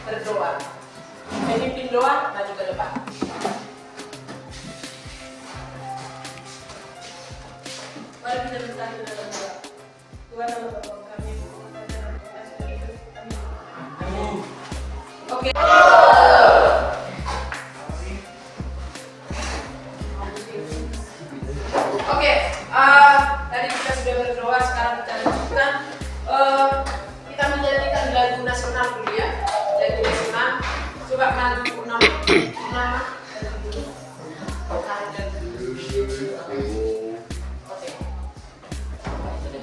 Berdoa, memimpin doa, maju ke depan. Mari kita bersatu dalam doa. Tuhan Allah Bapa kami, amin. Oke. Oke, tadi kita sudah berdoa, sekarang kita lanjutkan. Kita menyanyikan lagu nasional dulu ya. Lagu nasional. Coba maju nama.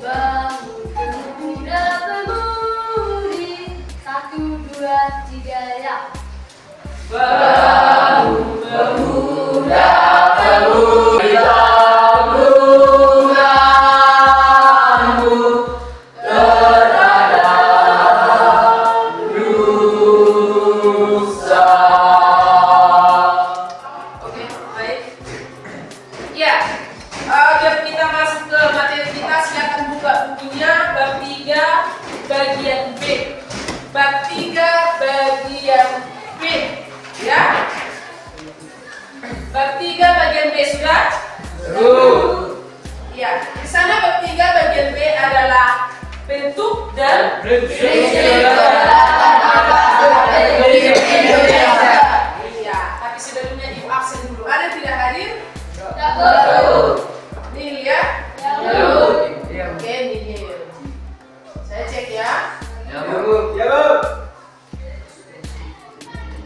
Bangun pemuda pemudi, 1, 2, 3 ya. Bangun pemuda pemudi. Bagian B, bab 3 bagian B, ya. Bab 3 bagian B sudah? Ya, di sana bab 3 bagian B adalah bentuk dan prinsip. Iya, tapi sebelumnya ibu absen dulu. Ada tidak hadir? Nil ya? Oke, Nil. Saya cek ya.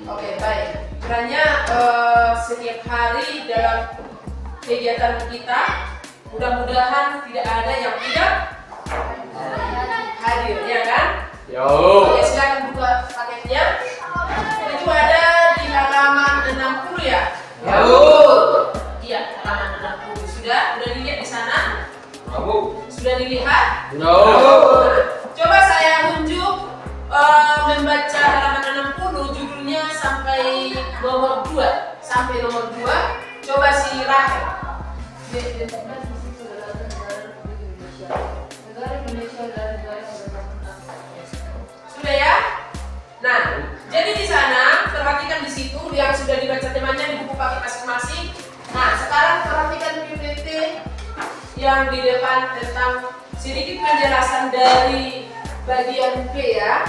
Oke, baik. Kiranya setiap hari dalam kegiatan kita, mudah-mudahan tidak ada yang tidak hadir, ya kan? Oke, silakan buka paketnya. Itu ada di halaman 60 ya? Iya, halaman 60. Sudah dilihat di sana? Sudah dilihat? Coba saya unjuk membaca halaman 60, judulnya sampai nomor 2. Sampai nomor 2. Coba si Rahel. Sudah ya? Nah, jadi di sana perhatikan di situ yang sudah dibaca temannya di buku paket masing-masing. Nah, sekarang perhatikan PPT yang di depan tentang sedikit penjelasan dari bagian B ya.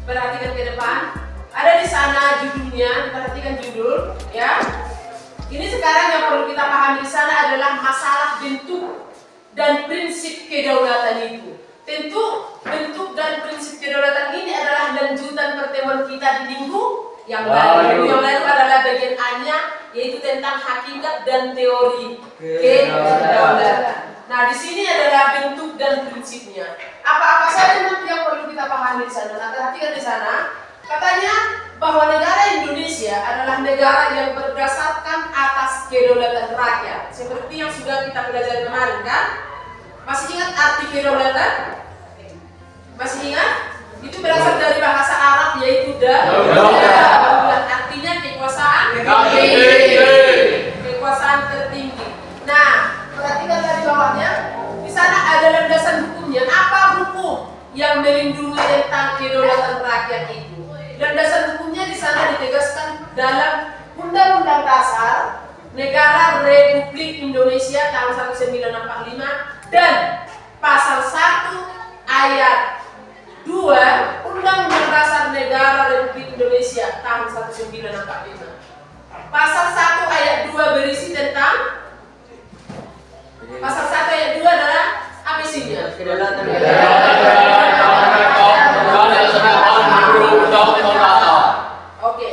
Perhatikan ke depan. Ada di sana judulnya, perhatikan judul ya. Ini sekarang yang perlu kita pahami di sana adalah masalah bentuk dan prinsip kedaulatan itu. Tentu bentuk dan prinsip kedaulatan ini adalah lanjutan pertemuan kita di minggu yang lalu. Yang lalu adalah bagian A-nya, yaitu tentang hakikat dan teori kedaulatan. Nah, di sini adalah bentuk dan prinsipnya. Apa-apa saja nanti yang perlu kita pahami di sana. Nah, perhatikan di sana. Katanya bahwa negara Indonesia adalah negara yang berdasarkan atas kedaulatan rakyat. Seperti yang sudah kita pelajari kemarin kan? Masih ingat arti kedaulatan? Masih ingat? Itu berasal dari bahasa Arab yaitu daulat. Artinya kekuasaan kekuasaan tertinggi. Nah, perhatikan dari bawahnya. Di sana ada landasan hukumnya. Apa hukum yang melindungi tentang kedaulatan rakyat itu? Landasan hukumnya di sana ditegaskan dalam Undang-Undang Dasar Negara Republik Indonesia tahun 1945 dan pasal 1 ayat 2 Undang-Undang Dasar Negara Republik Indonesia tahun 1945. Pasal 1 ayat 2 berisi tentang pasal 1 ayat 2 adalah apa isinya? Oke,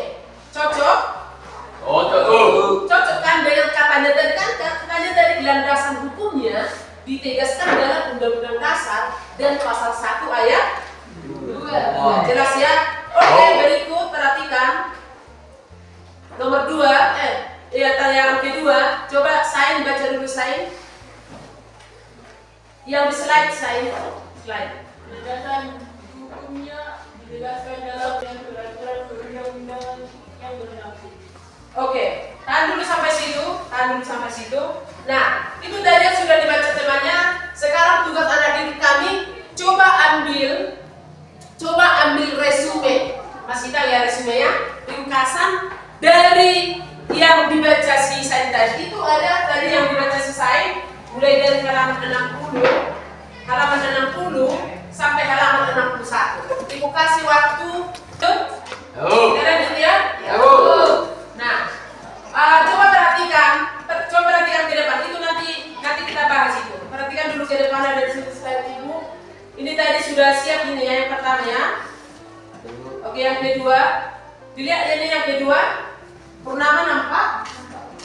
cocok? Cocok kan dengan katanya tadi kan? Katanya landasan hukumnya ditegaskan dalam Undang-Undang Dasar dan pasal 1 ayat 2. Jelas ya? Oke, berikut perhatikan. Nomor 2, yang kedua, coba Sain baca dulu Sain. Yang di slide Sain. Slide. Landasan hukumnya ditegaskan dalam peraturan perundang-undangan yang berlaku. Oke, tahan dulu sampai situ. Nah, itu tadi yang sudah dibaca temanya. Sekarang tugas anak didik kami, coba ambil resume. Masih tahu ya resumenya? Ringkasan dari yang dibaca si Sain tadi. Itu ada tadi yang dibaca si Sain, mulai dari halaman 60 sampai halaman 61. Ibu kasih waktu. Kalian gitu ya? Nah, coba perhatikan ke depan. Itu nanti kita bahas itu. Perhatikan dulu ke depan, ada di situ slide ibu. Ini tadi sudah siap ini ya, yang pertama ya. Oke, yang kedua. Dilihat ini yang kedua. Purnama nampak?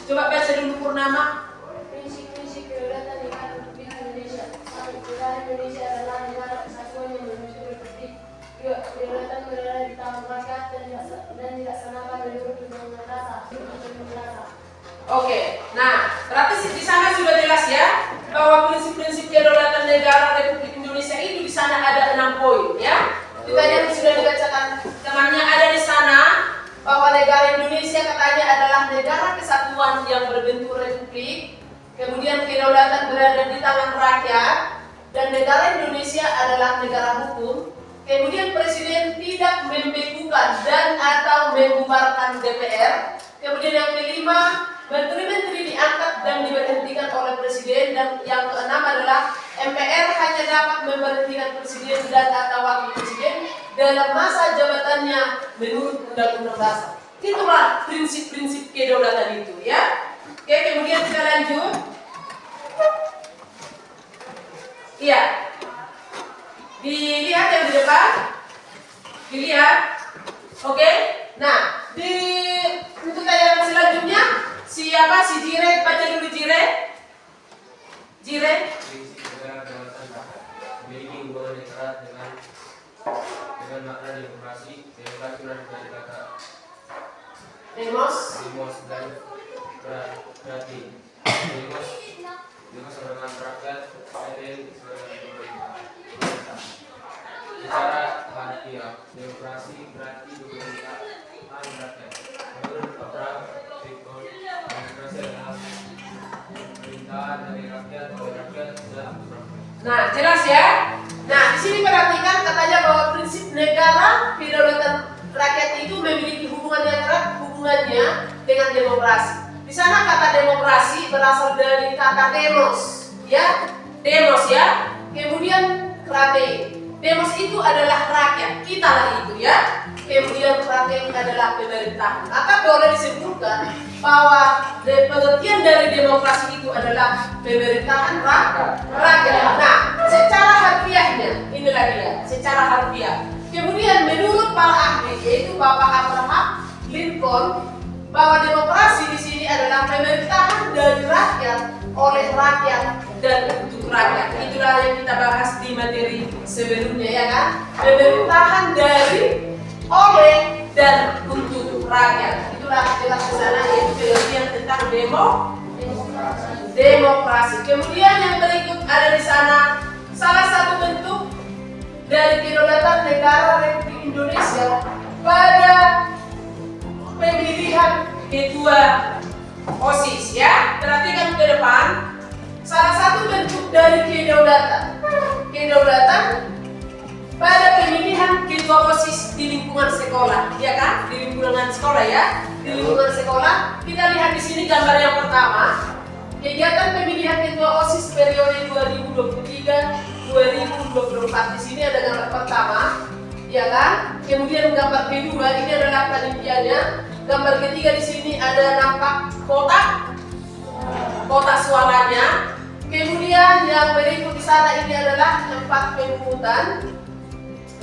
Coba baca dulu Purnama. Prinsip-prinsip kedaulatan negara Republik Indonesia. 1. Negara Indonesia adalah negara kesatuan yang manusia berpolitik. 2. Kedaulatan berada di tangan rakyat dan dilaksanakan menurut Undang-Undang Dasar. Oke, nah berarti di sana sudah jelas ya bahwa prinsip-prinsip kedaulatan negara Republik Indonesia itu di sana ada 6 poin ya. Itu tadi yang sudah dibacakan temannya ada di sana bahwa negara Indonesia katanya adalah negara kesatuan yang berbentuk republik. Kemudian kedaulatan berada di tangan rakyat dan negara Indonesia adalah negara hukum. Kemudian presiden tidak membekukan dan atau membubarkan DPR. Kemudian yang kelima, menteri-menteri diangkat dan diberhentikan oleh presiden, dan yang keenam adalah MPR hanya dapat memberhentikan presiden dan atau wakil presiden dalam masa jabatannya menurut Undang-Undang Dasar. Itulah prinsip-prinsip kedaulatan itu ya. Oke, kemudian kita lanjut. Iya. Dilihat yang di depan. Dilihat. Oke. Nah, untuk tayangan selanjutnya siapa si Jire, baca dulu Jire. Prinsip negara kedaulatan memiliki hubungan yang erat dengan makna demokrasi dan peraturan dari kata Demos dan berarti demos dengan rakyat dan pemerintah. Secara harfiah, demokrasi berarti pemerintahan rakyat. Menurut Abraham Lincoln, demokrasi adalah pemerintahan dari rakyat oleh rakyat dan untuk rakyat. Nah, jelas ya. Nah, di sini perhatikan katanya bahwa prinsip negara kedaulatan rakyat itu memiliki hubungan yang erat hubungannya dengan demokrasi. Di sana kata demokrasi berasal dari kata demos, ya. Demos ya. Kemudian krate. Demos itu adalah rakyat, kita lah itu ya. Kemudian krate adalah pemerintah. Maka boleh disebutkan bahwa pengertian dari demokrasi itu adalah pemerintahan rakyat. Nah, secara harfiahnya, inilah dia, secara harfiah. Kemudian menurut para ahli, yaitu Bapak Abraham Lincoln, bahwa demokrasi di sini adalah pemerintahan dari rakyat, oleh rakyat, dan untuk rakyat. Itulah yang kita bahas di materi sebelumnya ya kan. Pemerintahan dari, oleh, dan untuk rakyat. Itulah jelas di sana, yaitu pengertian tentang demokrasi. Kemudian yang berikut ada di sana salah satu bentuk dari kedaulatan negara Republik Indonesia pada pemilihan ketua OSIS ya. Perhatikan ke depan. Salah satu bentuk dari kedaulatan pada pemilihan ketua OSIS di lingkungan sekolah, ya kan? Di lingkungan sekolah ya. Di lingkungan sekolah, kita lihat di sini gambar yang pertama. Kegiatan pemilihan ketua OSIS periode 2023-2024. Di sini ada gambar pertama, ya kan? Kemudian gambar kedua ini adalah panitianya. Gambar ketiga di sini ada nampak kotak suaranya. Kemudian yang berikut di sana ini adalah tempat pemungutan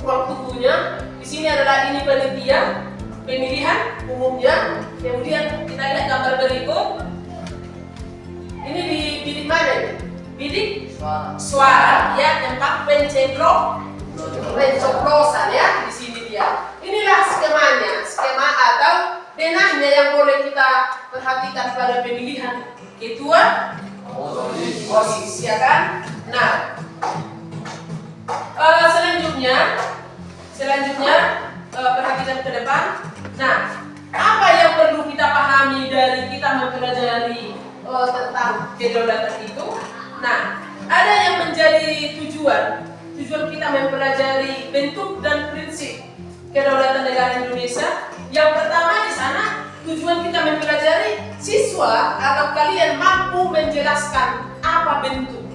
ruang tunggunya. Di sini adalah ini panitia pemilihan umumnya. Kemudian kita lihat gambar berikut. Ini di bilik mana ini? Bidik suara ya, tempat pencoblosan ya, di sini dia. Inilah skemanya, skema atau denahnya yang boleh kita perhatikan pada pemilihan ketua OSIS ya kan. Nah, selanjutnya perhatikan ke depan. Nah, apa yang perlu kita pahami dari kita mempelajari tentang kedaulatan itu? Nah, ada yang menjadi tujuan kita mempelajari bentuk dan prinsip kedaulatan negara Indonesia. Yang pertama di sana tujuan kita mempelajari siswa atau kalian mampu menjelaskan apa bentuk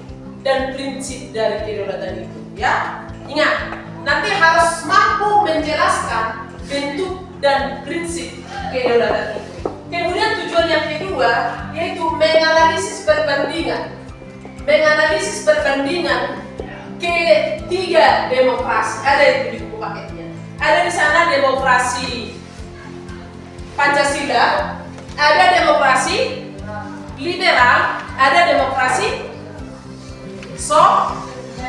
dan prinsip dari kedaulatan itu, ya. Ingat, nanti harus mampu menjelaskan bentuk dan prinsip kedaulatan itu. Kemudian tujuan yang kedua yaitu menganalisis perbandingan ketiga demokrasi. Ada itu di buku paketnya. Ada di sana demokrasi Pancasila, ada demokrasi liberal, ada demokrasi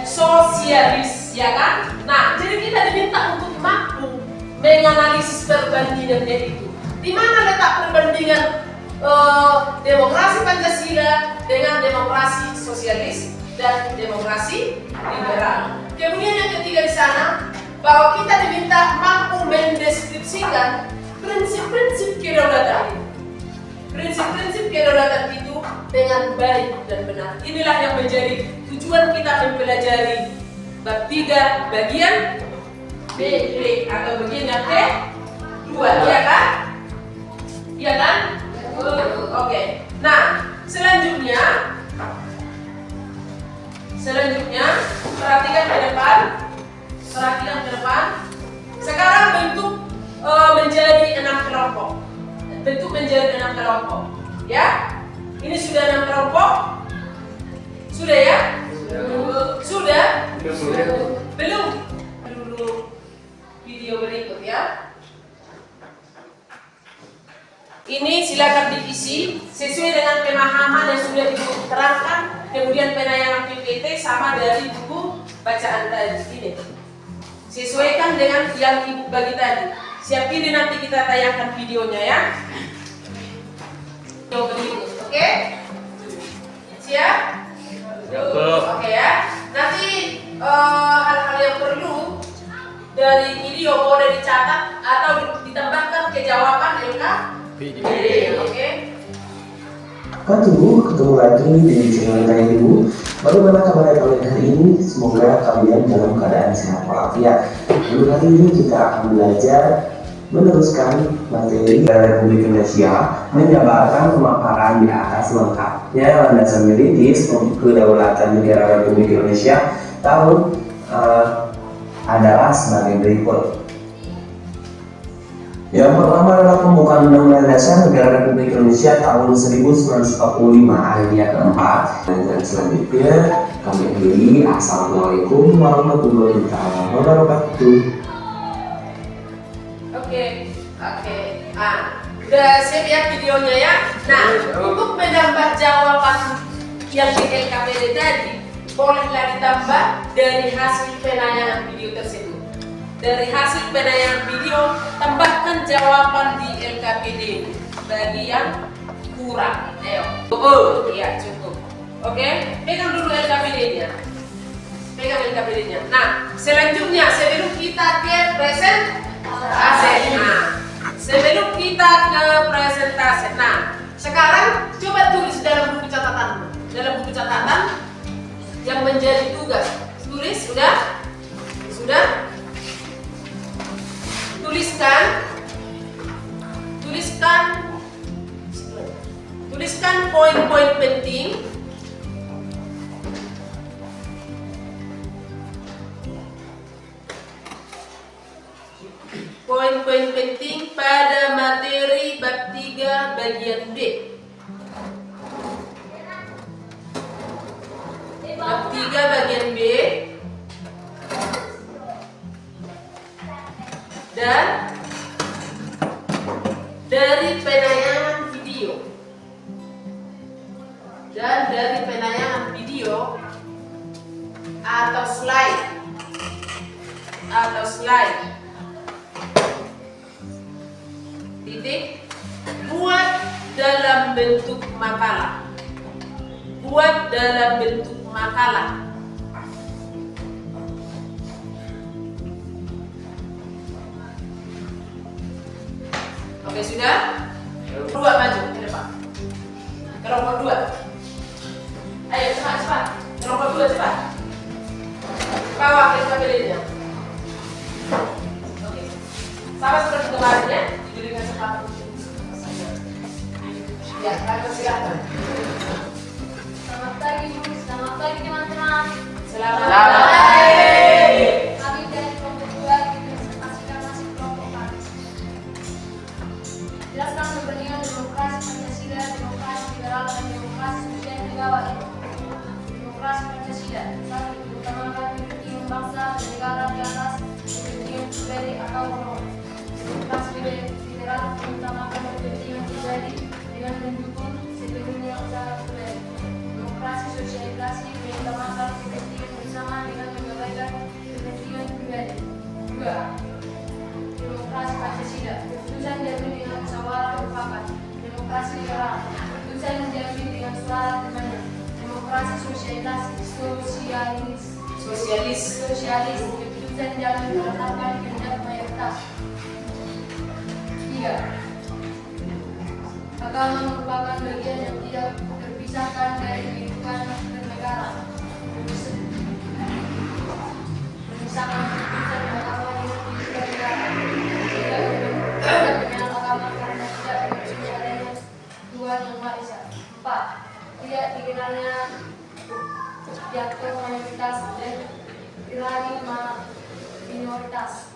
sosialis, ya kan? Nah, jadi kita diminta untuk mampu menganalisis perbandingannya itu. Di mana letak perbandingan demokrasi Pancasila dengan demokrasi sosialis dan demokrasi liberal. Kemudian yang ketiga di sana bahwa kita diminta mampu mendeskripsikan prinsip-prinsip kedaulatan itu. Prinsip-prinsip kedaulatan itu dengan baik dan benar. Inilah yang menjadi tujuan kita mempelajari bab 3 bagian B atau bagian yang ke-2, iya kan? Iya kan? Oke. Nah, selanjutnya perhatikan ke depan. Sekarang bentuk menjadi 6 kelompok. Ya. Ini sudah 6 kelompok. Sudah ya? Sudah? Belum? Dulu video berikut ya. Ini silakan diisi sesuai dengan pemahaman yang sudah diterangkan. Kemudian penayangan PPT sama dari buku bacaan tadi ini. Sesuaikan dengan yang ibu bagi tadi. Siap ini nanti kita tayangkan videonya ya. Video berikut, oke? Siap? Oke ya. Nanti hal-hal yang perlu dari video boleh dicatat atau ditambahkan ke jawaban LKPD. Oke? Ketemu lagi di channel Ibu. Bagaimana kabar kalian hari ini? Semoga kalian dalam keadaan sehat walafiat. Lalu hari ini kita akan belajar meneruskan materi Republik Indonesia, menjabarkan pemaparan di atas lengkapnya landasan yuridis kedaulatan negara Republik Indonesia tahun adalah sebagai berikut. Yang pertama adalah pembukaan Undang-Undang Dasar Negara Republik Indonesia tahun 1945 ayat keempat. Dan selanjutnya kami akhiri. Assalamualaikum warahmatullahi wabarakatuh. Oke. Udah siap ya videonya ya. Nah, untuk menambah jawaban yang di LKPD tadi, bolehlah ditambah dari hasil penayangan video tersebut. Dari hasil penayangan video, tambahkan jawaban di LKPD bagi yang kurang. Ayo. Iya, cukup. Oke, pegang dulu LKPD-nya. Nah, selanjutnya sebelum kita ke presentasi. Nah, sekarang coba tulis dalam buku catatan yang menjadi tugas. Tulis, sudah? Tuliskan poin-poin penting. Poin-poin penting pada materi bab 3 bagian B. Bab 3 bagian B. Dan dari penayangan video dan dari bagian penayangan video atau slide. Titik. Buat dalam bentuk makalah. Oke, sudah? Dua maju ke depan. Kelompok 2. Ayo cepat. Kelompok 2 cepat. Bawa ke kabelnya. Oke. Sama seperti kemarin ya, diberikan sepatu. Ya, kami silakan. Selamat pagi Bu, selamat pagi teman-teman. Selamat pagi. Kami dari kelompok 2 dipresentasikan nasib kelompok kami. Jelaskan kepentingan demokrasi Pancasila, demokrasi liberal dan demokrasi sosial negara. Demokrasi Pancasila satu, utamakan kepentingan bangsa dan negara di atas kepentingan pribadi atau golongan. Demokrasi liberal mengutamakan kepentingan pribadi dengan mendukung sepenuhnya usaha pribadi. Demokrasi sosialisasi mengutamakan kepentingan bersama dengan mengabaikan kepentingan pribadi. 2. Demokrasi Pancasila keputusan diambil dengan musyawarah mufakat. Demokrasi liberal keputusan diambil dengan suara terbanyak. Demokrasi sosialis keputusan diambil berdasarkan kehendak mayoritas. 3. Agama merupakan bagian yang tidak terpisahkan dari kehidupan bernegara. Memisahkan keputusan agama dengan kehidupan negara. Tidak mengenal agama karena tidak mengakui adanya Tuhan Yang Maha Esa. 4. Tidak dikenalnya jatuh mayoritas dan berani minoritas.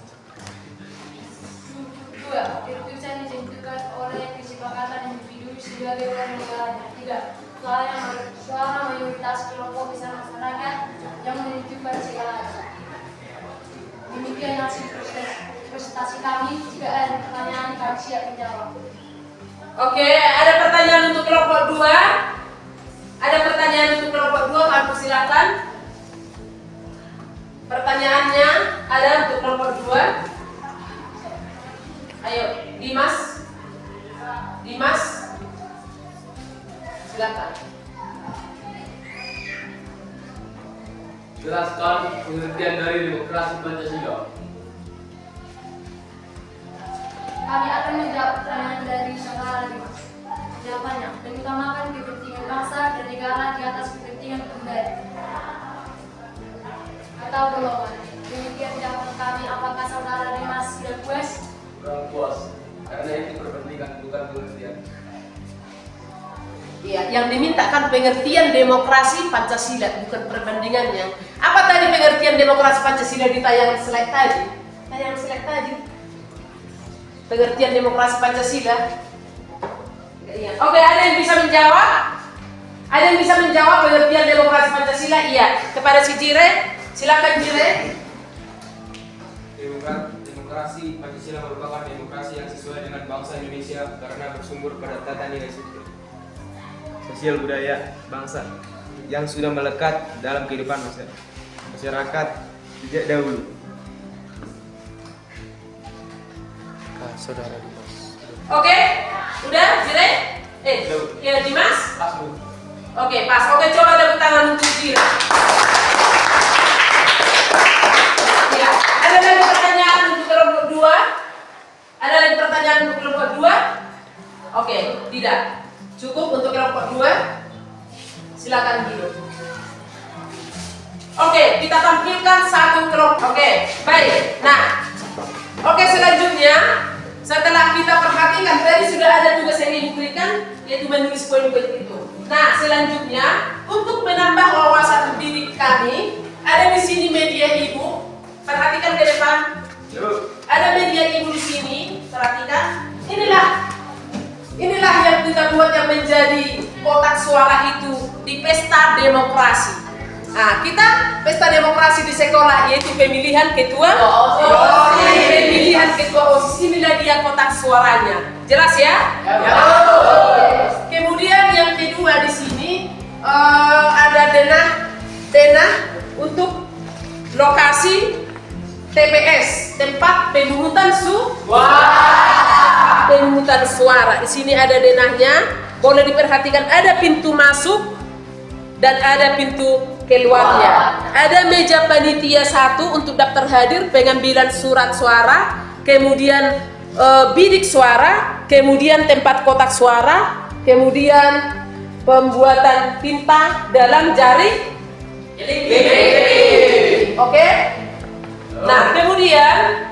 2. Keputusan ditentukan oleh kesepakatan individu sebagai warga negaranya. 3. Suara mayoritas kelompok besar masyarakat yang menentukan segalanya. Demikian hasil presentasi kami. Jika ada pertanyaan, kami siap menjawab. Oke, ada pertanyaan untuk kelompok 2? Ada pertanyaan untuk kelompok 2? Kami persilakan. Pertanyaannya ada untuk kelompok 2. Ayo, Dimas, silakan. Jelaskan pengertian dari demokrasi Pancasila. Kami akan menjawab pertanyaan dari saudara Dimas. Jawabannya, mengutamakan kepentingan bangsa dan negara di atas kepentingan pribadi atau golongan. Demikian jawaban kami. Apakah saudara Dimas sudah puas? Kurang puas, karena itu berpentingan bukan pengertian. Iya, yang dimintakan pengertian demokrasi Pancasila, bukan perbandingannya. Apa tadi pengertian demokrasi Pancasila di tayangan slide tadi? Pengertian demokrasi Pancasila. Iya. Oke, ada yang bisa menjawab? Ada yang bisa menjawab pengertian demokrasi Pancasila? Iya. Kepada si Jire, silakan Jire. Demokrasi Pancasila merupakan demokrasi yang sesuai dengan bangsa Indonesia karena bersumber pada tata nilai sosial budaya bangsa yang sudah melekat dalam kehidupan masyarakat sejak dahulu. Saudara Dimas. Oke, udah Jire? Ya Dimas? Pas, Bu. Oke, pas. Oke, coba tepuk tangan untuk Jire. Ya, ada lagi pertanyaan untuk kelompok 2? Ada lagi pertanyaan untuk kelompok 2? Oke, tidak. Cukup untuk kelompok 2. Silakan Giro. Oke, kita tampilkan satu kelompok. Oke, baik. Nah, oke, selanjutnya setelah kita perhatikan tadi sudah ada tugas yang diberikan, yaitu menulis poin-poin itu. Nah, selanjutnya untuk menambah wawasan diri kami, ada di sini media ibu. Perhatikan ke depan. Ada media ibu di sini. Perhatikan. Inilah yang kita buat yang menjadi kotak suara itu di pesta demokrasi. Nah, kita pesta demokrasi di sekolah yaitu pemilihan ketua OSIS. Pemilihan ketua OSIS, inilah dia kotak suaranya. Jelas ya? Ya. Kemudian yang kedua di sini ada denah untuk lokasi TPS, tempat pemungutan pemungutan suara. Di sini ada denahnya, boleh diperhatikan ada pintu masuk dan ada pintu keluarnya. Ada meja panitia 1 untuk daftar hadir, pengambilan surat suara, kemudian bidik suara, kemudian tempat kotak suara, kemudian pembuatan tinta dalam jari. Oke? Nah, kemudian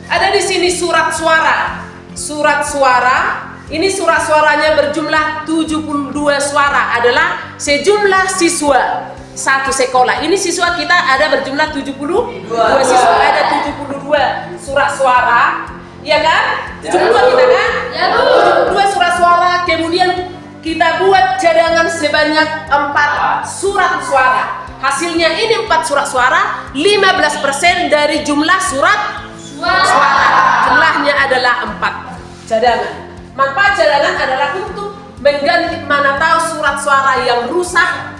ada di sini surat suara. Surat suara, ini surat suaranya berjumlah 72 suara, adalah sejumlah siswa satu sekolah. Ini siswa kita ada berjumlah 72 siswa, ada 72 surat suara. Iya kan? 72 kita kan? Ya, 72 surat suara. Kemudian kita buat cadangan sebanyak 4 surat suara. Hasilnya ini 4 surat suara, 15% dari jumlah surat suara. Jumlahnya adalah 4 cadangan. Manfaat cadangan adalah untuk mengganti mana tahu surat suara yang rusak,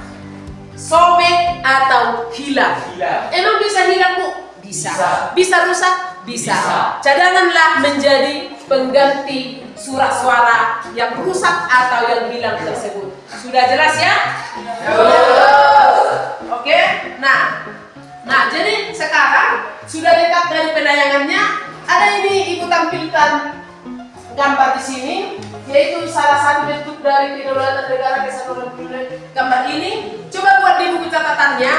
sobek atau hilang. Emang bisa hilang, Bu? Bisa. Bisa rusak? Bisa. Cadanganlah menjadi pengganti surat suara yang rusak atau yang hilang tersebut. Sudah jelas ya? Oke. Nah, jadi sekarang sudah dekat dari penayangannya. Ada ini Ibu tampilkan gambar di sini, yaitu salah satu bentuk dari kedaulatan negara Kesatuan Republik. Gambar ini, coba buat di buku catatannya.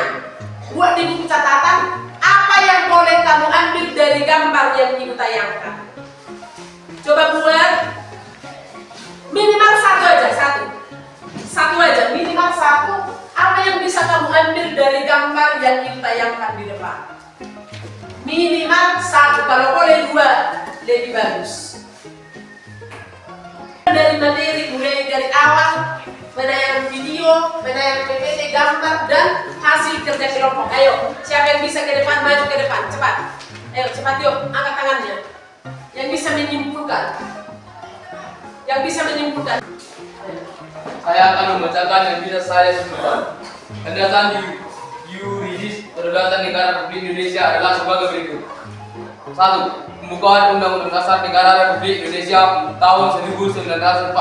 Buat di buku catatan apa yang boleh kamu ambil dari gambar yang Ibu tayangkan. Coba buat minimal satu aja, minimal 1. Apa yang bisa kamu ambil dari gambar yang Ibu tayangkan di depan? Minimal 1, kalau boleh 2 lebih bagus. Dari materi, mulai dari awal penayangan video, penayangan PPT, gambar, dan hasil kerja kelompok. Ayo, siapa yang bisa ke depan, maju ke depan, cepat. Ayo, cepat yuk, angkat tangannya. Yang bisa menyimpulkan. Saya akan membacakan yang bisa saya sebutkan. Landasan yuridis kedaulatan negara Republik Indonesia adalah sebagai berikut. 1. Pembukaan Undang-Undang Dasar Negara Republik Indonesia tahun 1945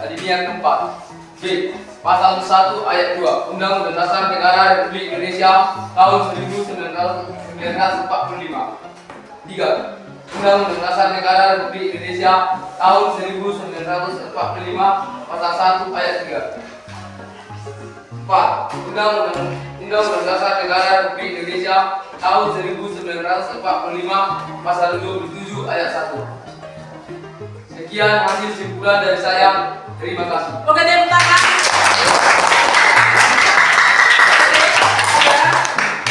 alinea keempat. B. Pasal 1 ayat 2 Undang-Undang Dasar Negara Republik Indonesia tahun 1945. 3. Undang-Undang Dasar Negara Republik Indonesia tahun 1945 pasal 1 ayat 3. 4. Undang-Undang Dasar Negara Republik Indonesia tahun 1945 pasal 27 ayat 1. Sekian hasil simpulan dari saya. Terima kasih. Oke, tepuk tangan.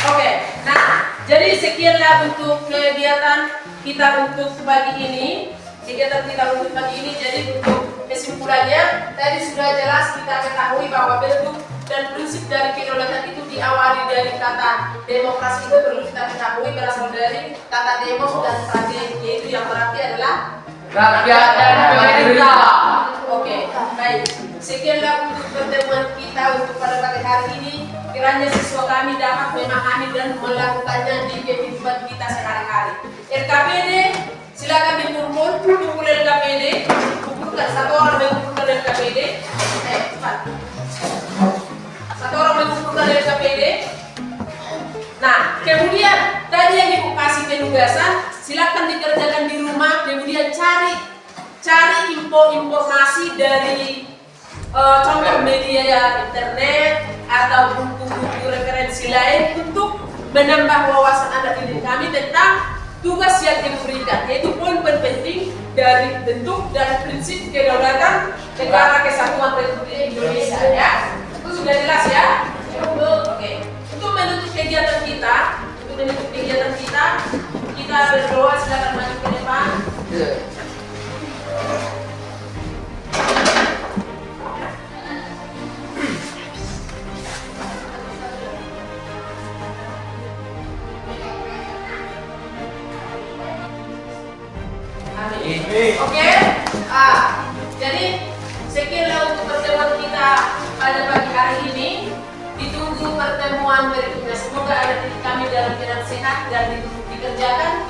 Oke, nah, jadi sekianlah untuk kegiatan kita untuk pagi ini. Jadi untuk kesimpulannya, tadi sudah jelas kita ketahui bahwa bentuk dan prinsip dari kedaulatan itu diawali dari kata demokrasi. Itu perlu kita ketahui berasal dari kata demos dan pragen, yaitu yang berarti adalah Rakyat dan pemerintah. Oke, baik. Sekianlah untuk pertemuan kita untuk pada pagi hari ini. Kiranya siswa kami dapat memahami dan melakukannya di kehidupan kita sehari-hari. LKPD, silakan dikumpul, kumpul LKPD, kumpulkan satu orang mengumpulkan LKPD. Cepat. Satu orang mengumpulkan LKPD. Nah, kemudian tadi yang Ibu kasih penugasan, silakan dikerjakan di rumah. Kemudian cari informasi dari contoh media internet atau buku-buku referensi lain untuk menambah wawasan Anda diri kami tentang tugas yang diberikan, yaitu poin-poin penting dari bentuk dan prinsip kedaulatan negara Kesatuan Republik Indonesia. Ya, itu sudah jelas ya. Oke. Untuk menutup kegiatan kita, kita berdoa. Silakan maju ke depan. Oke. Jadi sekianlah untuk pertemuan kita pada pagi hari ini. Ditunggu pertemuan berikutnya. Semoga ada titik kami dalam keadaan sehat dan dikerjakan